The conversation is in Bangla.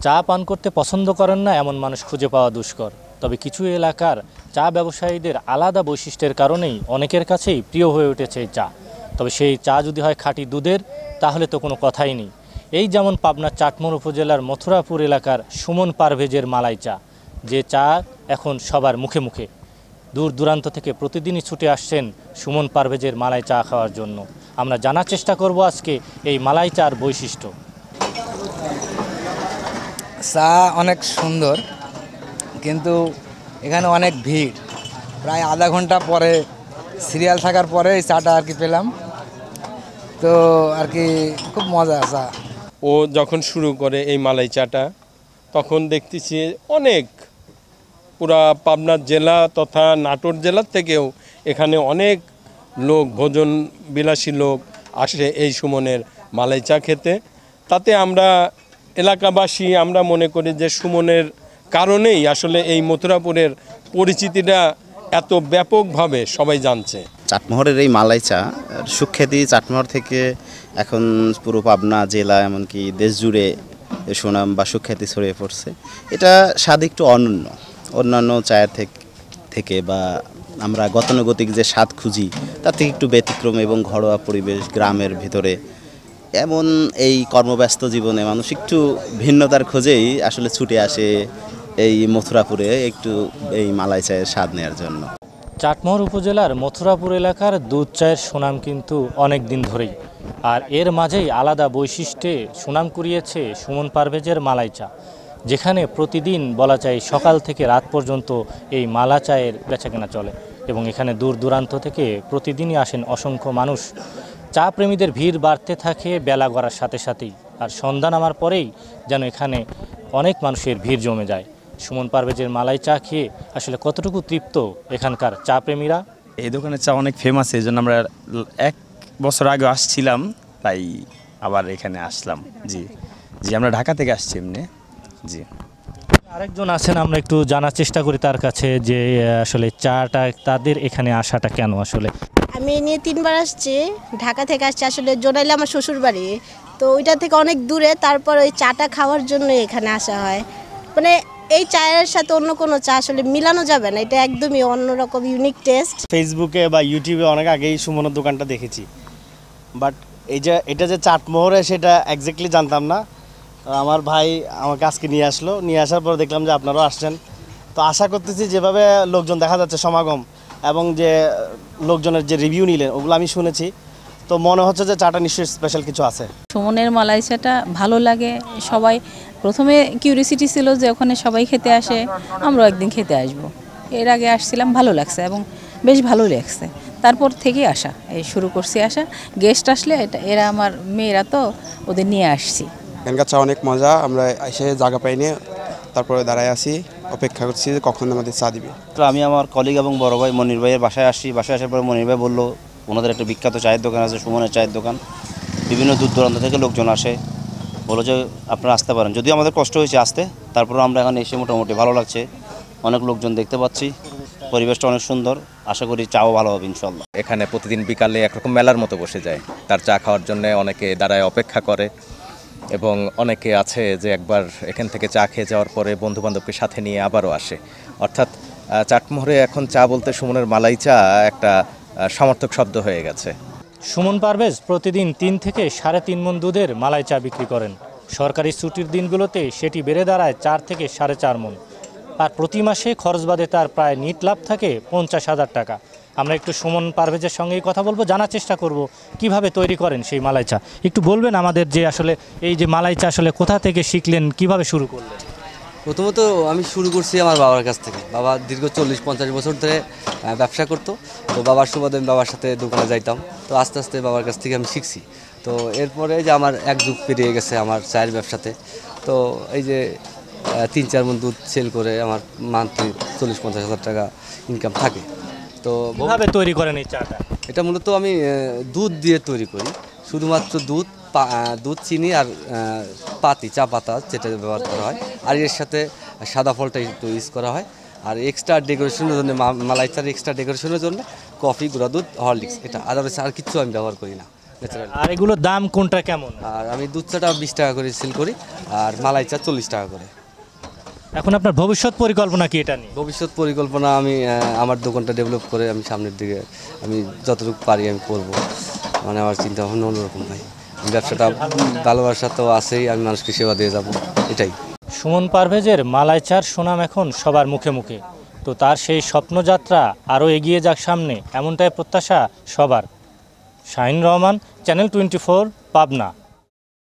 চা পান করতে পছন্দ করেন না এমন মানুষ খুঁজে পাওয়া দুষ্কর। তবে কিছু এলাকার চা ব্যবসায়ীদের আলাদা বৈশিষ্ট্যের কারণেই অনেকের কাছেই প্রিয় হয়ে উঠেছে এই চা। তবে সেই চা যদি হয় খাঁটি দুধের, তাহলে তো কোনো কথাই নেই। এই যেমন পাবনার চাটমোহর উপজেলার মথুরাপুর এলাকার সুমন পারভেজের মালাই চা, যে চা এখন সবার মুখে মুখে। দূর দূরান্ত থেকে প্রতিদিনই ছুটে আসছেন সুমন পারভেজের মালাই চা খাওয়ার জন্য। আমরা জানার চেষ্টা করব আজকে এই মালাই চার বৈশিষ্ট্য। চা অনেক সুন্দর, কিন্তু এখানে অনেক ভিড়। প্রায় আধা ঘন্টা পরে সিরিয়াল থাকার পরে এই চাটা আর কি পেলাম, তো আর কি খুব মজা চা। ও যখন শুরু করে এই মালাই চাটা, তখন দেখতেছি অনেক পুরা পাবনা জেলা তথা নাটোর জেলার থেকেও এখানে অনেক লোক, ভোজন বিলাসী লোক আসে এই সুমনের মালাই চা খেতে। তাতে আমরা এলাকাবাসী আমরা মনে করি যে সুমনের কারণেই আসলে এই মথুরাপুরের পরিচিতিটা এত ব্যাপকভাবে সবাই জানছে। চাটমোহরের এই মালাই চা সুখ্যাতি চাটমোহর থেকে এখন পুরো পাবনা জেলা এমনকি দেশ জুড়ে সুনাম বা সুখ্যাতি ছড়িয়ে পড়ছে। এটা স্বাদ একটু অন্যান্য চায়ের থেকে বা আমরা গতানুগতিক যে স্বাদ খুঁজি তার থেকে একটু ব্যতিক্রম এবং ঘরোয়া পরিবেশ, গ্রামের ভিতরে এমন এই কর্মব্যস্ত জীবনে মানুষ একটু ভিন্নতার খোঁজেই আসলে ছুটে আসে এই মথুরাপুরে একটু এই মালাই চায়ের স্বাদ নেওয়ার জন্য। চাটমোহর উপজেলার মথুরাপুর এলাকার দুধ চায়ের সুনাম কিন্তু অনেক দিন ধরেই, আর এর মাঝেই আলাদা বৈশিষ্ট্যে সুনাম কুড়িয়েছে সুমন পারভেজের মালাই চা, যেখানে প্রতিদিন বলা যায় সকাল থেকে রাত পর্যন্ত এই মালা চায়ের বেচাকেনা চলে এবং এখানে দূর দূরান্ত থেকে প্রতিদিনই আসেন অসংখ্য মানুষ। চা প্রেমীদের ভিড় বাড়তে থাকে বেলা গড়ার সাথে সাথেই, আর সন্ধ্যা নামার পরেই যেন এখানে অনেক মানুষের ভিড় জমে যায়। সুমন পারভেজের মালাই চা খেয়ে আসলে কতটুকু তৃপ্ত এখানকার চা প্রেমীরা। এই দোকানের চা অনেক ফেমাস, এই জন্য আমরা 1 বছর আগে আসছিলাম, তাই আবার এখানে আসলাম। জি জি, আমরা ঢাকা থেকে আসছি এমনি। জি, আরেকজন আছেন, আমরা একটু জানার চেষ্টা করি তার কাছে যে আসলে চাটা তাদের এখানে আসাটা কেন। আসলে আমি নিয়ে 3বার আসছি, ঢাকা থেকে আসছি। আসলে জোনাইলে আমার শ্বশুর বাড়ি, তো ওইটা থেকে অনেক দূরে, তারপর ওই চাটা খাওয়ার জন্য এখানে আসা হয়। মানে এই চায়ের সাথে অন্য কোনো চা আসলে মিলানো যাবে না, এটা একদমই অন্যরকম ইউনিক টেস্ট। ফেসবুকে বা ইউটিউবে অনেক আগেই সুমনের দোকানটা দেখেছি, বাট এটা যে চাটমোহরে সেটা এক্স্যাক্টলি জানতাম না। আমার ভাই আমাকে আজকে নিয়ে আসলো, নিয়ে আসার পর দেখলাম যে আপনারাও আসছেন। তো আশা করতেছি যেভাবে লোকজন দেখা যাচ্ছে সমাগম এবং যে লোকজনের যে রিভিউ নিলেন ওগুলো আমি শুনেছি, তো মনে হচ্ছে যে চাটা নিশ্চয়ই স্পেশাল কিছু আছে। সুমনের মালাই চাটা ভালো লাগে। সবাই প্রথমে কিউরিসিটি ছিল যে ওখানে সবাই খেতে আসে, আমরাও একদিন খেতে আসব। এর আগে আসছিলাম, ভালো লাগছে এবং বেশ ভালো লাগছে। তারপর থেকে আসা, এই শুরু করছি আসা। গেস্ট আসলে এরা আমার মেয়েরা, তো ওদের নিয়ে আসছি। এখানকার চা অনেক মজা, আমরা এসে জায়গা পাইনি, তারপরে দাঁড়ায় আসি, অপেক্ষা করছি যে কখন আমাদের চা দিবে। তো আমি আমার কলিগ এবং বড় ভাই মনির ভাইয়ের বাসায় আসি। বাসায় আসার পরে মনির ভাই বললো ওনাদের একটা বিখ্যাত চায়ের দোকান আছে, সুমনের চায়ের দোকান। বিভিন্ন দূর দূরান্ত থেকে লোকজন আসে, বলো যে আপনারা আসতে পারেন। যদিও আমাদের কষ্ট হয়েছে আসতে, তারপরেও আমরা এখানে এসে মোটামুটি ভালো লাগছে। অনেক লোকজন দেখতে পাচ্ছি, পরিবেশটা অনেক সুন্দর। আশা করি চাও ভালো হবে ইনশাল্লাহ। এখানে প্রতিদিন বিকালে একরকম মেলার মতো বসে যায়, তার চা খাওয়ার জন্য অনেকে দাঁড়ায় অপেক্ষা করে এবং অনেকে আছে যে একবার এখান থেকে চা খেয়ে যাওয়ার পরে বন্ধুবান্ধবকে সাথে নিয়ে আবারও আসে। অর্থাৎ চাটমোহরে এখন চা বলতে সুমনের মালাই চা একটা সমর্থক শব্দ হয়ে গেছে। সুমন পারভেজ প্রতিদিন 3 থেকে 3.5 মণ দুধের মালাই চা বিক্রি করেন। সরকারি ছুটির দিনগুলোতে সেটি বেড়ে দাঁড়ায় 4 থেকে 4.5 মণ। আর প্রতি মাসে খরচ বাদে তার প্রায় নিট লাভ থাকে 50,000 টাকা। আমরা একটু সুমন পারভেজের সঙ্গেই কথা বলবো, জানার চেষ্টা করব কিভাবে তৈরি করেন সেই মালাই চা। একটু বলবেন আমাদের যে আসলে এই যে মালাই চা আসলে কোথা থেকে শিখলেন, কিভাবে শুরু করলেন? প্রথমত আমি শুরু করছি আমার বাবার কাছ থেকে। বাবা দীর্ঘ 40-50 বছর ধরে ব্যবসা করতো, তো বাবার সুবাদে আমি বাবার সাথে দোকানে যাইতাম। তো আস্তে আস্তে বাবার কাছ থেকে আমি শিখছি। তো এরপরে যে আমার এক যুগ পেরিয়ে গেছে আমার চায়ের ব্যবসাতে। তো এই যে 3-4 মণ দুধ সেল করে আমার মান্থলি 40-50 হাজার টাকা ইনকাম থাকে। তো কিভাবে তৈরি করেন এই চাটা? এটা মূলত আমি দুধ দিয়ে তৈরি করি, শুধুমাত্র দুধ, চিনি আর পাতি, চা পাতা যেটা ব্যবহার করা হয়। আর এর সাথে সাদা ফলটা একটু ইউজ করা হয়। আর এক্সট্রা ডেকোরেশনের জন্য, মালাই চার এক্সট্রা ডেকোরেশনের জন্য কফি, গুঁড়া দুধ, হরলিক্স, এটা আদারওয়াইজ আর কিছু আমি ব্যবহার করি না। ন্যাচারাল। আর এগুলোর দাম কোনটা কেমন? আর আমি দুধ চাটা 20 টাকা করে সেল করি, আর মালাই চা 40 টাকা করে। এখন আপনার ভবিষ্যৎ পরিকল্পনা কি এটা নিয়ে? ভবিষ্যৎ পরিকল্পনা আমি আমার দোকানটা ডেভেলপ করে আমি সামনের দিকে আমি যতটুকু পারি আমি করব, মানে আমার চিন্তা ভাবনা অন্যরকম ভাই। ব্যবসাটা ভালোবাসা তো আছেই, আমি মানুষকে সেবা দিয়ে যাব, এটাই। সুমন পারভেজের মালাই চার সুনাম এখন সবার মুখে মুখে, তো তার সেই স্বপ্নযাত্রা আরও এগিয়ে যাক সামনে, এমনটাই প্রত্যাশা সবার। শাহিন রহমান, চ্যানেল 24, পাবনা।